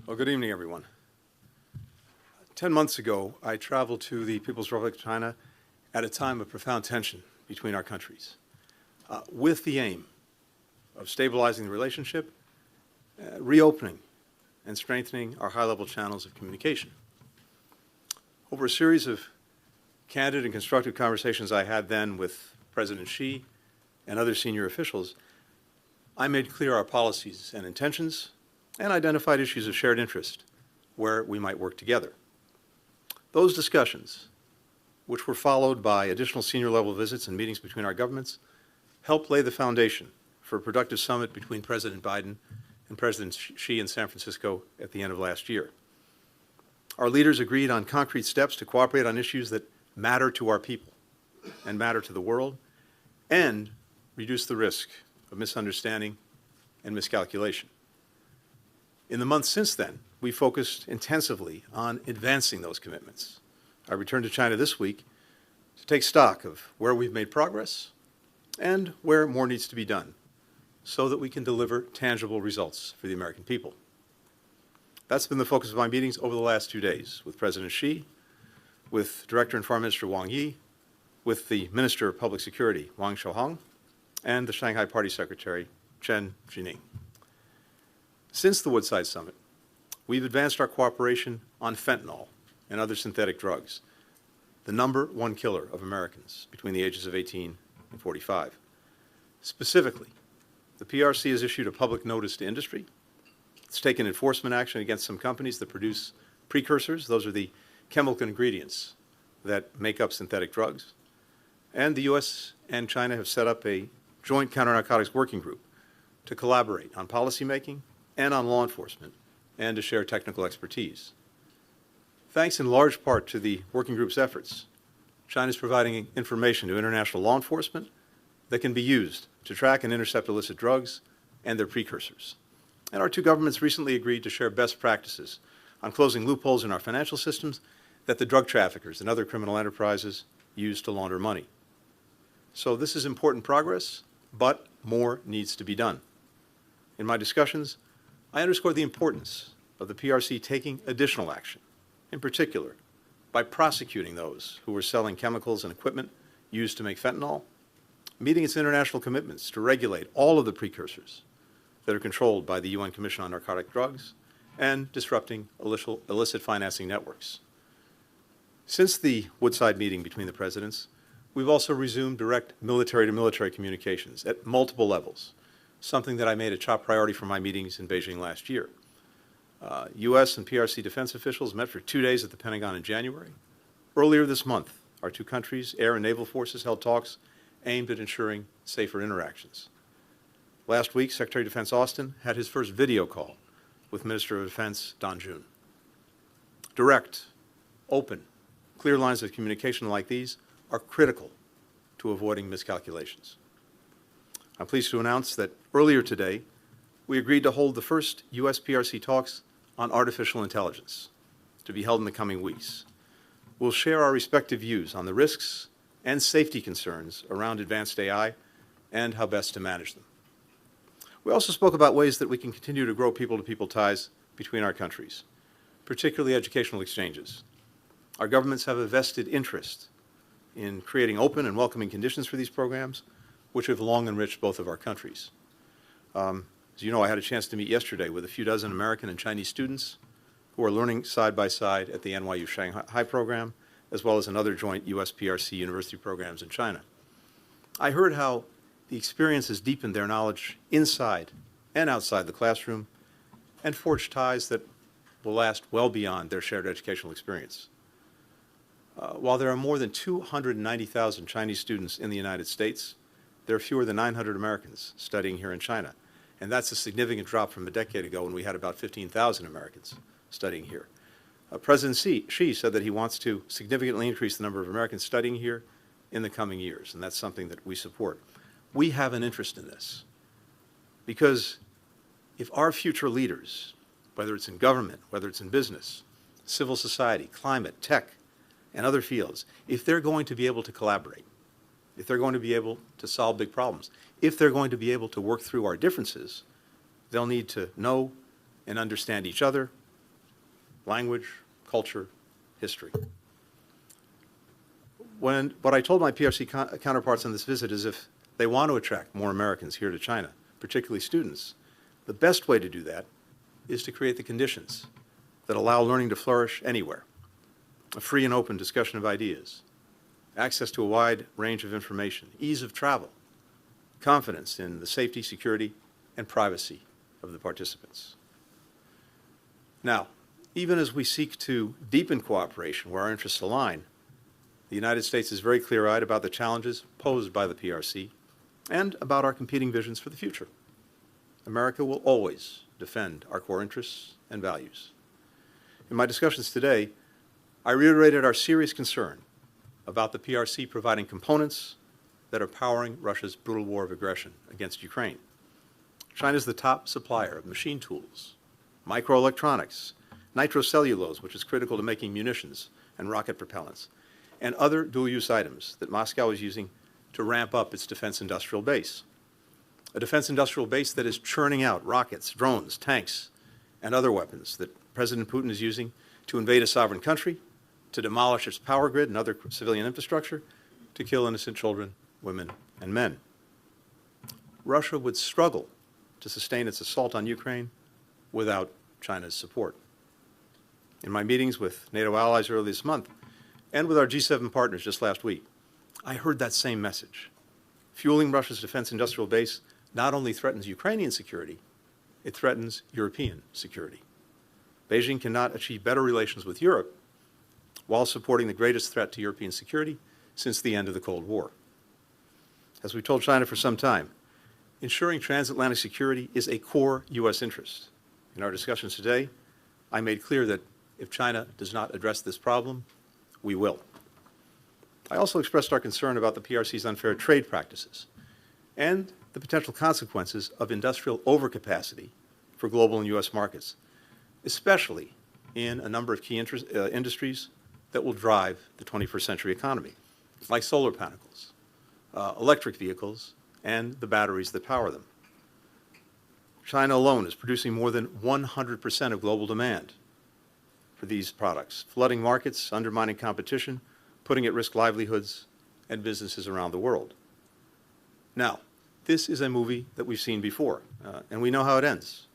Well, good evening, everyone. 10 months ago, I traveled to the People's Republic of China at a time of profound tension between our countries, with the aim of stabilizing the relationship, reopening, and strengthening our high-level channels of communication. Over a series of candid and constructive conversations I had then with President Xi and other senior officials, I made clear our policies and intentions and identified issues of shared interest where we might work together. Those discussions, which were followed by additional senior-level visits and meetings between our governments, helped lay the foundation for a productive summit between President Biden and President Xi in San Francisco at the end of last year. Our leaders agreed on concrete steps to cooperate on issues that matter to our people and matter to the world, and reduce the risk of misunderstanding and miscalculation. In the months since then, we focused intensively on advancing those commitments. I returned to China this week to take stock of where we've made progress and where more needs to be done so that we can deliver tangible results for the American people. That's been the focus of my meetings over the last 2 days with President Xi, with Director and Foreign Minister Wang Yi, with the Minister of Public Security, Wang Shouhong, and the Shanghai Party Secretary, Chen Jining. Since the Woodside Summit, we've advanced our cooperation on fentanyl and other synthetic drugs, the #1 killer of Americans between the ages of 18 and 45. Specifically, the PRC has issued a public notice to industry. It's taken enforcement action against some companies that produce precursors. Those are the chemical ingredients that make up synthetic drugs. And the U.S. and China have set up a joint counter-narcotics working group to collaborate on policymaking and on law enforcement, and to share technical expertise. Thanks in large part to the working group's efforts, China is providing information to international law enforcement that can be used to track and intercept illicit drugs and their precursors. And our two governments recently agreed to share best practices on closing loopholes in our financial systems that the drug traffickers and other criminal enterprises use to launder money. So this is important progress, but more needs to be done. In my discussions, I underscore the importance of the PRC taking additional action, in particular by prosecuting those who are selling chemicals and equipment used to make fentanyl, meeting its international commitments to regulate all of the precursors that are controlled by the UN Commission on Narcotic Drugs, and disrupting illicit financing networks. Since the Woodside meeting between the presidents, we've also resumed direct military-to-military communications at multiple levels, something that I made a top priority for my meetings in Beijing last year. U.S. and PRC defense officials met for 2 days at the Pentagon in January. Earlier this month, our two countries' air and naval forces held talks aimed at ensuring safer interactions. Last week, Secretary of Defense Austin had his first video call with Minister of Defense Don Jun. Direct, open, clear lines of communication like these are critical to avoiding miscalculations. I'm pleased to announce that earlier today, we agreed to hold the first U.S.-PRC talks on artificial intelligence, to be held in the coming weeks. We'll share our respective views on the risks and safety concerns around advanced AI and how best to manage them. We also spoke about ways that we can continue to grow people-to-people ties between our countries, particularly educational exchanges. Our governments have a vested interest in creating open and welcoming conditions for these programs, which have long enriched both of our countries. As you know, I had a chance to meet yesterday with a few dozen American and Chinese students who are learning side by side at the NYU Shanghai program, as well as in other joint US-PRC university programs in China. I heard how the experience has deepened their knowledge inside and outside the classroom and forged ties that will last well beyond their shared educational experience. While there are more than 290,000 Chinese students in the United States, there are fewer than 900 Americans studying here in China. And that's a significant drop from a decade ago when we had about 15,000 Americans studying here. President Xi said that he wants to significantly increase the number of Americans studying here in the coming years, and that's something that we support. We have an interest in this because if our future leaders, whether it's in government, whether it's in business, civil society, climate, tech, and other fields, if they're going to be able to collaborate, if they're going to be able to solve big problems, if they're going to be able to work through our differences, they'll need to know and understand each other language, culture, history. What I told my PRC counterparts on this visit is if they want to attract more Americans here to China, particularly students, the best way to do that is to create the conditions that allow learning to flourish anywhere. A free and open discussion of ideas, access to a wide range of information, ease of travel, confidence in the safety, security, and privacy of the participants. Now, even as we seek to deepen cooperation where our interests align, the United States is very clear-eyed about the challenges posed by the PRC and about our competing visions for the future. America will always defend our core interests and values. In my discussions today, I reiterated our serious concern about the PRC providing components that are powering Russia's brutal war of aggression against Ukraine. China is the top supplier of machine tools, microelectronics, nitrocellulose, which is critical to making munitions and rocket propellants, and other dual-use items that Moscow is using to ramp up its defense industrial base. A defense industrial base that is churning out rockets, drones, tanks, and other weapons that President Putin is using to invade a sovereign country, to demolish its power grid and other civilian infrastructure, to kill innocent children, women, and men. Russia would struggle to sustain its assault on Ukraine without China's support. In my meetings with NATO allies earlier this month, and with our G7 partners just last week, I heard that same message. Fueling Russia's defense industrial base not only threatens Ukrainian security, it threatens European security. Beijing cannot achieve better relations with Europe while supporting the greatest threat to European security since the end of the Cold War. As we told China for some time, ensuring transatlantic security is a core U.S. interest. In our discussions today, I made clear that if China does not address this problem, we will. I also expressed our concern about the PRC's unfair trade practices and the potential consequences of industrial overcapacity for global and U.S. markets, especially in a number of key industries that will drive the 21st century economy, like solar panels, electric vehicles, and the batteries that power them. China alone is producing more than 100% of global demand for these products, flooding markets, undermining competition, putting at risk livelihoods and businesses around the world. Now, this is a movie that we've seen before, and we know how it ends,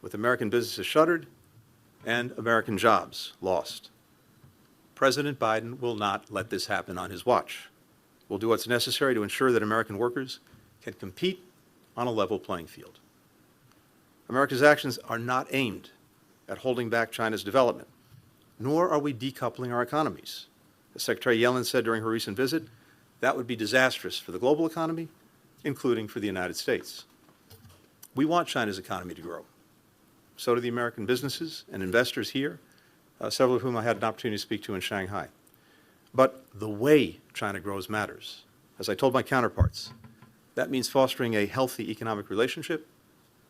with American businesses shuttered and American jobs lost. President Biden will not let this happen on his watch. We'll do what's necessary to ensure that American workers can compete on a level playing field. America's actions are not aimed at holding back China's development, nor are we decoupling our economies. As Secretary Yellen said during her recent visit, that would be disastrous for the global economy, including for the United States. We want China's economy to grow. So do the American businesses and investors here, several of whom I had an opportunity to speak to in Shanghai. But the way China grows matters. As I told my counterparts, that means fostering a healthy economic relationship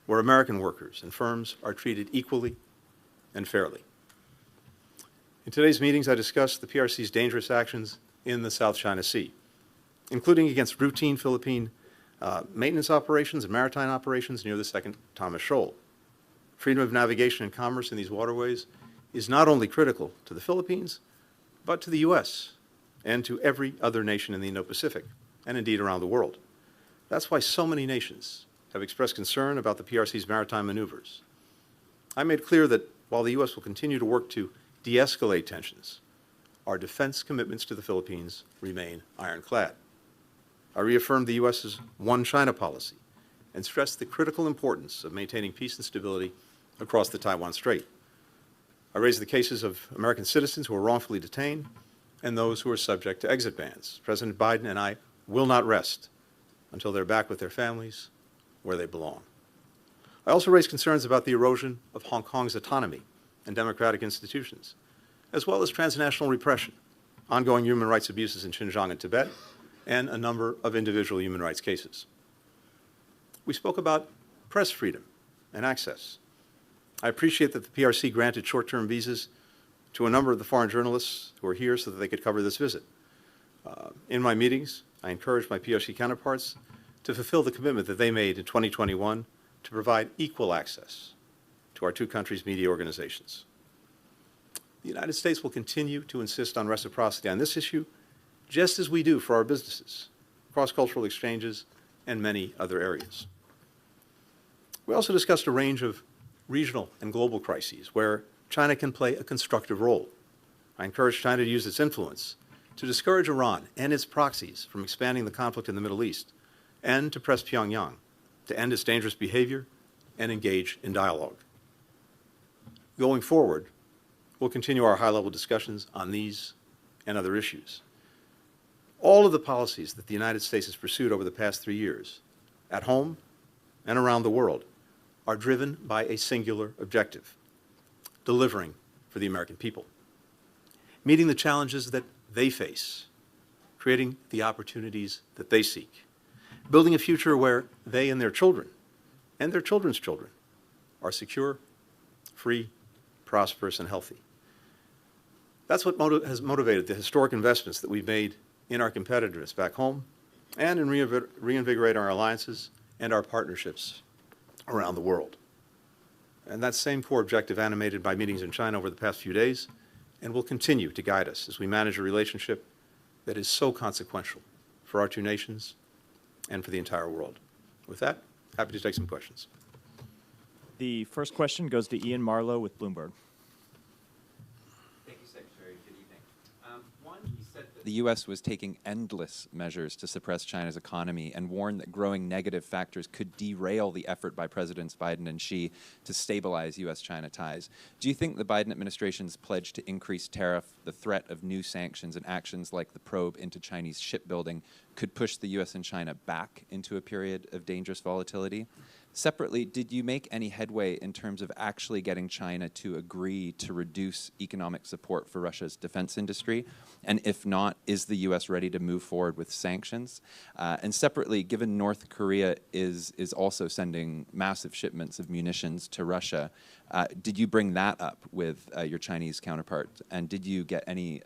where American workers and firms are treated equally and fairly. In today's meetings, I discussed the PRC's dangerous actions in the South China Sea, including against routine Philippine maintenance operations and maritime operations near the Second Thomas Shoal. Freedom of navigation and commerce in these waterways is not only critical to the Philippines, but to the U.S. and to every other nation in the Indo-Pacific, and indeed around the world. That's why so many nations have expressed concern about the PRC's maritime maneuvers. I made clear that while the U.S. will continue to work to de-escalate tensions, our defense commitments to the Philippines remain ironclad. I reaffirmed the U.S.'s One China policy and stressed the critical importance of maintaining peace and stability across the Taiwan Strait. I raised the cases of American citizens who are wrongfully detained and those who are subject to exit bans. President Biden and I will not rest until they're back with their families where they belong. I also raised concerns about the erosion of Hong Kong's autonomy and democratic institutions, as well as transnational repression, ongoing human rights abuses in Xinjiang and Tibet, and a number of individual human rights cases. We spoke about press freedom and access. I appreciate that the PRC granted short-term visas to a number of the foreign journalists who are here so that they could cover this visit. In my meetings, I encouraged my PRC counterparts to fulfill the commitment that they made in 2021 to provide equal access to our two countries' media organizations. The United States will continue to insist on reciprocity on this issue, just as we do for our businesses, cross-cultural exchanges, and many other areas. We also discussed a range of regional and global crises where China can play a constructive role. I encourage China to use its influence to discourage Iran and its proxies from expanding the conflict in the Middle East, and to press Pyongyang to end its dangerous behavior and engage in dialogue. Going forward, we'll continue our high-level discussions on these and other issues. All of the policies that the United States has pursued over the past 3 years, at home and around the world, are driven by a singular objective: delivering for the American people, meeting the challenges that they face, creating the opportunities that they seek, building a future where they and their children and their children's children are secure, free, prosperous, and healthy. That's what has motivated the historic investments that we've made in our competitiveness back home and in reinvigorating our alliances and our partnerships around the world. And that same core objective animated my meetings in China over the past few days and will continue to guide us as we manage a relationship that is so consequential for our two nations and for the entire world. With that, happy to take some questions. The first question goes to Ian Marlowe with Bloomberg. Thank you, Secretary. Good evening. One, you said that the U.S. was taking endless measures to suppress China's economy and warned that growing negative factors could derail the effort by Presidents Biden and Xi to stabilize U.S.-China ties. Do you think the Biden administration's pledge to increase tariff, the threat of new sanctions, and actions like the probe into Chinese shipbuilding could push the U.S. and China back into a period of dangerous volatility? Separately, did you make any headway in terms of actually getting China to agree to reduce economic support for Russia's defense industry? And if not, is the U.S. ready to move forward with sanctions? And separately, given North Korea is also sending massive shipments of munitions to Russia, did you bring that up with your Chinese counterpart? And did you get any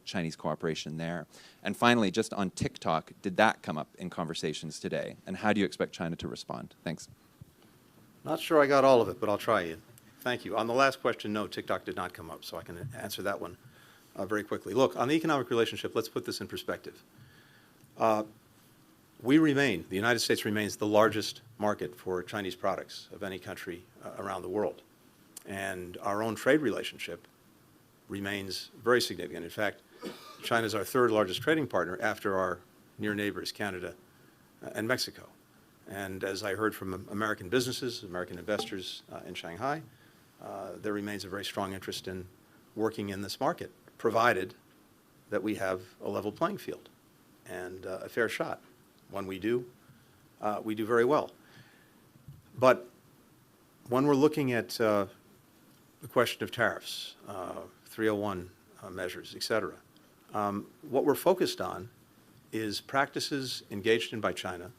Chinese cooperation there? And finally, just on TikTok, did that come up in conversations today? And how do you expect China to respond? Thanks. Not sure I got all of it, but I'll try it. Thank you. On the last question, no, TikTok did not come up, so I can answer that one very quickly. Look, on the economic relationship, let's put this in perspective. The United States remains the largest market for Chinese products of any country around the world. And our own trade relationship remains very significant. In fact, China is our third largest trading partner after our near neighbors, Canada and Mexico. And as I heard from American businesses, American investors in Shanghai, there remains a very strong interest in working in this market, provided that we have a level playing field and a fair shot. When we do very well. But when we're looking at the question of tariffs, 301 measures, et cetera, what we're focused on is practices engaged in by China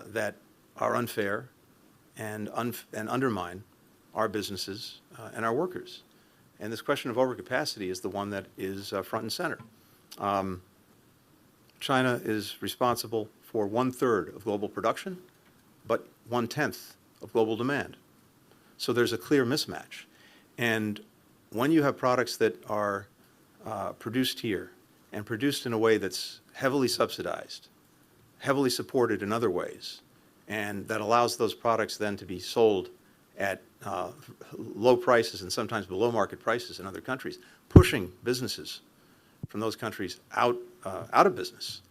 that are unfair and undermine our businesses and our workers. And this question of overcapacity is the one that is front and center. China is responsible for 1/3 of global production, but 1/10 of global demand. So there's a clear mismatch. And when you have products that are produced here and produced in a way that's heavily subsidized, heavily supported in other ways, and that allows those products then to be sold at low prices and sometimes below market prices in other countries, pushing businesses from those countries out of business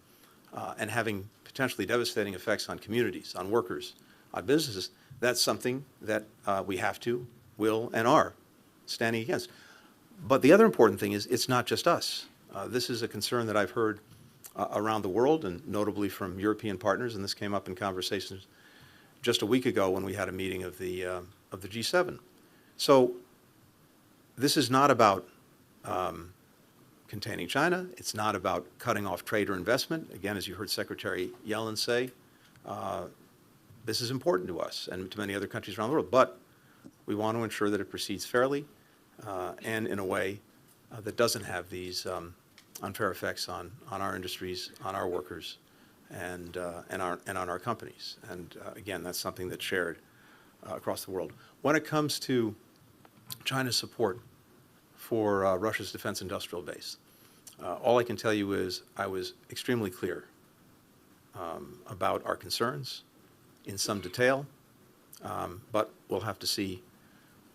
and having potentially devastating effects on communities, on workers, on businesses, that's something that we have to, will, and are standing against. But the other important thing is it's not just us. This is a concern that I've heard around the world, and notably from European partners, and this came up in conversations just a week ago when we had a meeting of the G7. So this is not about containing China. It's not about cutting off trade or investment. Again, as you heard Secretary Yellen say, this is important to us and to many other countries around the world. But we want to ensure that it proceeds fairly and in a way that doesn't have these unfair effects on our industries, on our workers, and on our companies. And again, that's something that's shared across the world. When it comes to China's support for Russia's defense industrial base. All I can tell you is I was extremely clear about our concerns in some detail, but we'll have to see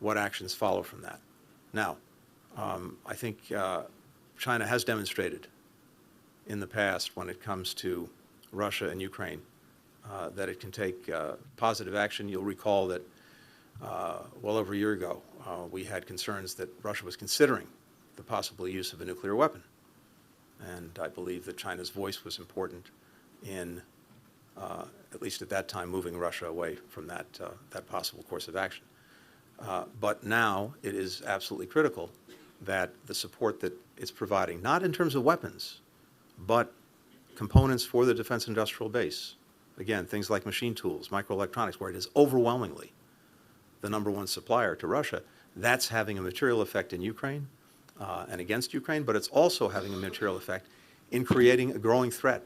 what actions follow from that. Now, I think China has demonstrated in the past when it comes to Russia and Ukraine that it can take positive action. You'll recall that well over a year ago, we had concerns that Russia was considering the possible use of a nuclear weapon. And I believe that China's voice was important in, at least at that time, moving Russia away from that possible course of action. But now it is absolutely critical that the support that it's providing, not in terms of weapons, but components for the defense industrial base, again, things like machine tools, microelectronics, where it is overwhelmingly the #1 supplier to Russia, that's having a material effect in Ukraine and against Ukraine, but it's also having a material effect in creating a growing threat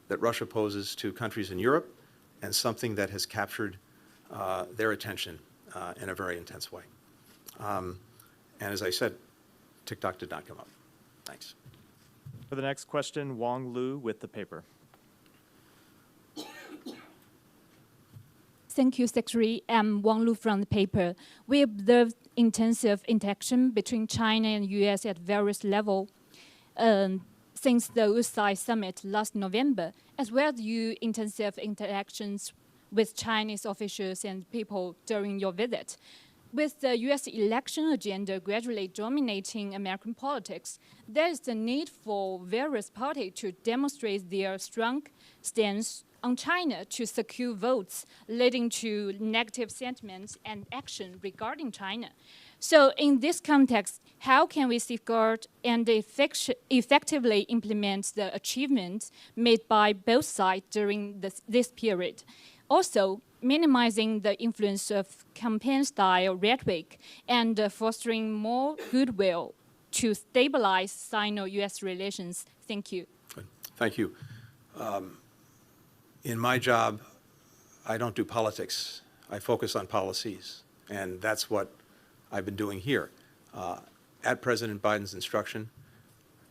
that Russia poses to countries in Europe, and something that has captured their attention in a very intense way. And as I said, TikTok did not come up. Thanks. For the next question, Wong Lu with the paper. Thank you, Secretary. I'm Wang Lu from the paper. We observed intensive interaction between China and U.S. at various levels since the USA summit last November, as well as intensive interactions with Chinese officials and people during your visit. With the U.S. election agenda gradually dominating American politics, there is the need for various parties to demonstrate their strong stance on China to secure votes, leading to negative sentiments and action regarding China. So in this context, how can we safeguard and effectively implement the achievements made by both sides during this period? Also, minimizing the influence of campaign-style rhetoric and fostering more goodwill to stabilize Sino-U.S. relations. Thank you. Good. Thank you. In my job, I don't do politics. I focus on policies, and that's what I've been doing here. At President Biden's instruction,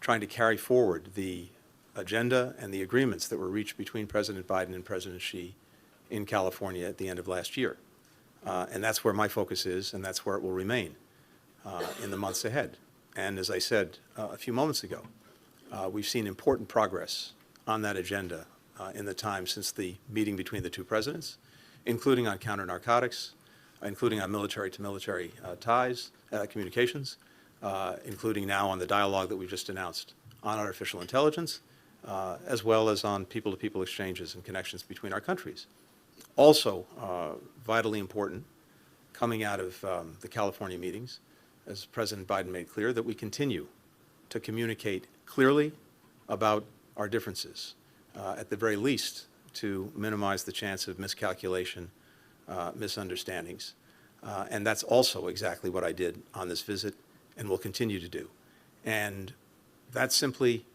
trying to carry forward the agenda and the agreements that were reached between President Biden and President Xi in California at the end of last year. And that's where my focus is, and that's where it will remain in the months ahead. And as I said a few moments ago, we've seen important progress on that agenda in the time since the meeting between the two presidents, including on counter-narcotics, including on military-to-military ties, communications, including now on the dialogue that we've just announced on artificial intelligence, as well as on people-to-people exchanges and connections between our countries. Also, vitally important, coming out of the California meetings, as President Biden made clear, that we continue to communicate clearly about our differences, at the very least to minimize the chance of miscalculation, misunderstandings. And that's also exactly what I did on this visit and will continue to do. And that's simply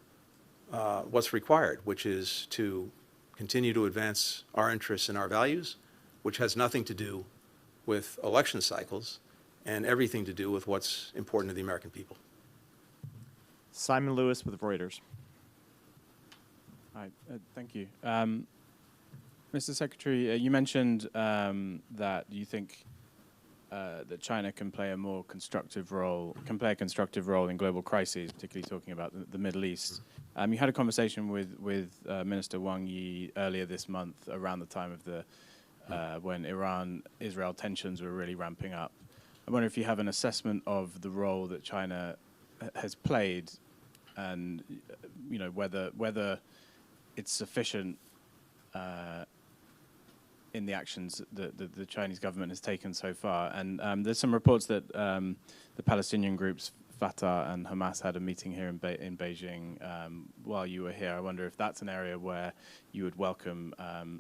what's required, which is to continue to advance our interests and our values, which has nothing to do with election cycles and everything to do with what's important to the American people. Simon Lewis with Reuters. Hi, thank you. Mr. Secretary, you mentioned that you think that China can play a more constructive role, in global crises, particularly talking about the Middle East. You had a conversation with Minister Wang Yi earlier this month around the time of the when Iran-Israel tensions were really ramping up. I wonder if you have an assessment of the role that China has played, and whether it's sufficient in the actions that the Chinese government has taken so far. And there's some reports that the Palestinian groups Fatah and Hamas had a meeting here in Beijing while you were here. I wonder if that's an area where you would welcome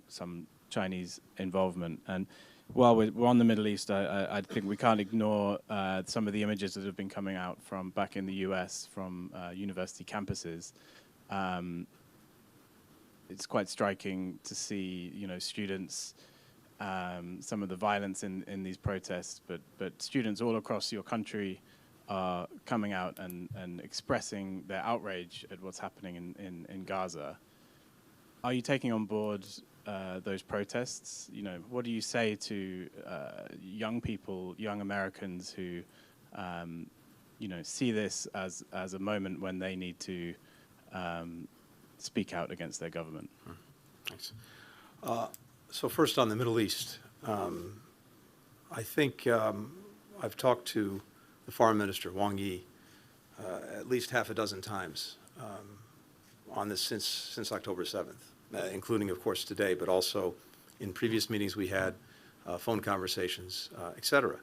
some Chinese involvement. And while we're on the Middle East, I think we can't ignore some of the images that have been coming out from back in the US from university campuses. It's quite striking to see, students, some of the violence in these protests, but students all across your country are coming out and expressing their outrage at what's happening in Gaza. Are you taking on board those protests? You know, what do you say to young people, young Americans who, you know, see this as a moment when they need to speak out against their government? Thanks. So first on the Middle East, I think I've talked to the Foreign Minister, Wang Yi, at least half a dozen times on this since October 7th, including, of course, today, but also in previous meetings we had, phone conversations, et cetera.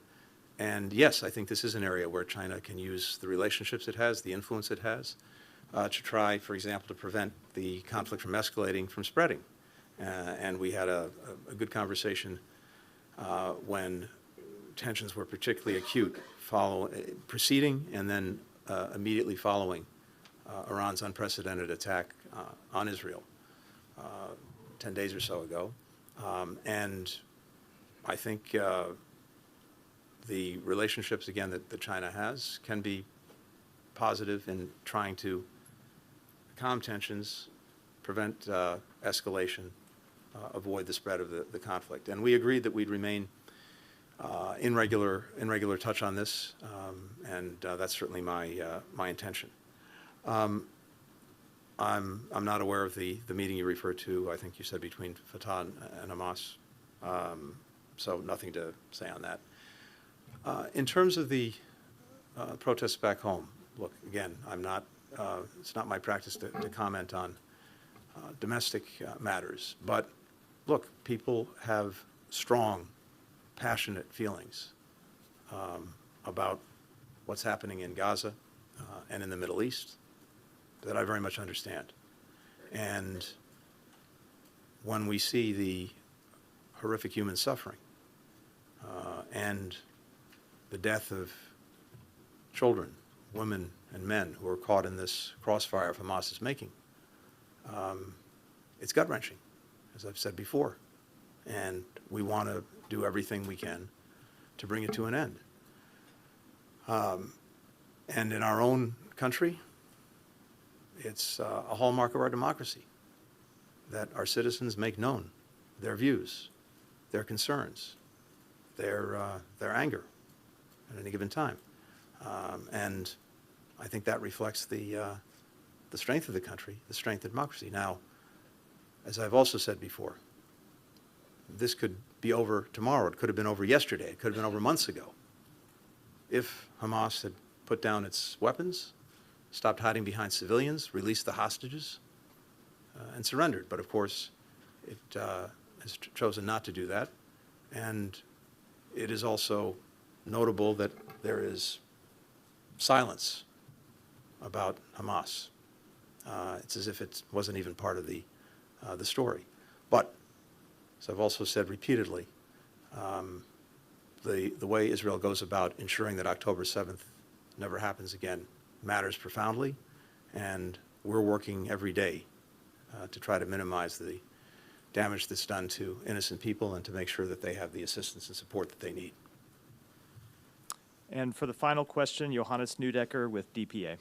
And yes, I think this is an area where China can use the relationships it has, the influence it has, to try, for example, to prevent the conflict from escalating, from spreading. And we had a good conversation when tensions were particularly acute, preceding and then immediately following Iran's unprecedented attack on Israel 10 days or so ago. And I think the relationships, again, that China has can be positive in trying to calm tensions, prevent escalation, avoid the spread of the conflict. And we agreed that we'd remain in regular touch on this, and that's certainly my intention. I'm not aware of the meeting you referred to. I think you said between Fatah and Hamas, so nothing to say on that. In terms of the protests back home, look, again, it's not my practice to comment on domestic matters, but look, people have strong, passionate feelings about what's happening in Gaza and in the Middle East that I very much understand. And when we see the horrific human suffering and the death of children, women, and men who are caught in this crossfire of Hamas's making, it's gut-wrenching, as I've said before. And we want to do everything we can to bring it to an end. And in our own country, it's a hallmark of our democracy that our citizens make known their views, their concerns, their anger at any given time. And I think that reflects the strength of the country, the strength of democracy. Now, as I've also said before, this could be over tomorrow. It could have been over yesterday. It could have been over months ago. If Hamas had put down its weapons, stopped hiding behind civilians, released the hostages, and surrendered. But of course, it has chosen not to do that. And it is also notable that there is silence about Hamas. It's as if it wasn't even part of the story. But, as I've also said repeatedly, the way Israel goes about ensuring that October 7th never happens again matters profoundly, and we're working every day to try to minimize the damage that's done to innocent people and to make sure that they have the assistance and support that they need. And for the final question, Johannes Neudecker with DPA.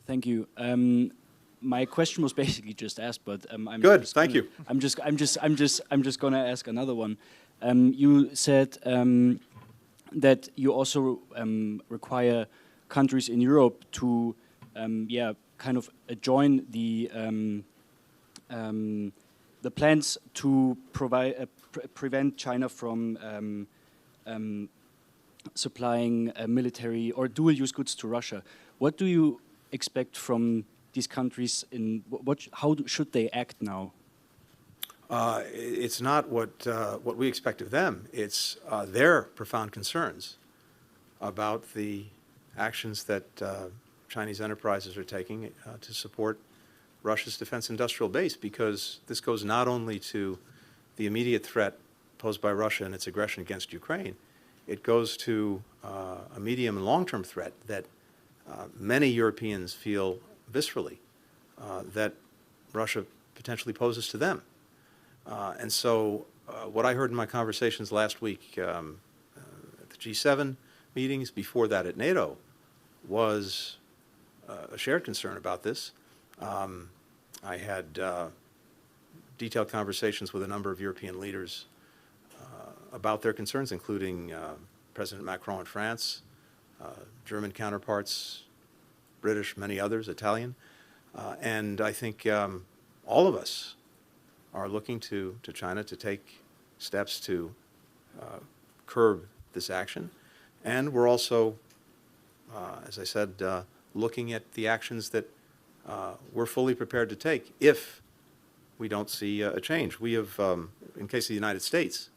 Thank you. My question was basically just asked, but I'm Good. just Thank gonna, you. I'm just going to ask another one. You said that you also require countries in Europe to, kind of join the plans to prevent China from supplying military or dual-use goods to Russia. What do you expect from these countries? How should they act now? It's not what we expect of them. It's their profound concerns about the actions that Chinese enterprises are taking to support Russia's defense industrial base, because this goes not only to the immediate threat posed by Russia and its aggression against Ukraine, it goes to a medium and long-term threat that many Europeans feel viscerally that Russia potentially poses to them. And so what I heard in my conversations last week at the G7 meetings, before that at NATO, was a shared concern about this. I had detailed conversations with a number of European leaders about their concerns, including President Macron in France, German counterparts, British, many others, Italian. And I think all of us are looking to China to take steps to curb this action. And we're also, as I said, looking at the actions that we're fully prepared to take if we don't see a change. We have, in case of the United States,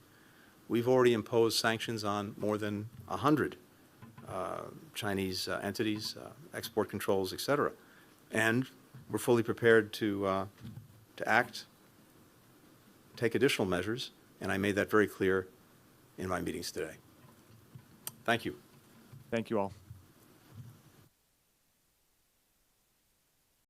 we've already imposed sanctions on more than 100 Chinese entities, export controls, et cetera. And we're fully prepared to act, take additional measures, and I made that very clear in my meetings today. Thank you. Thank you all.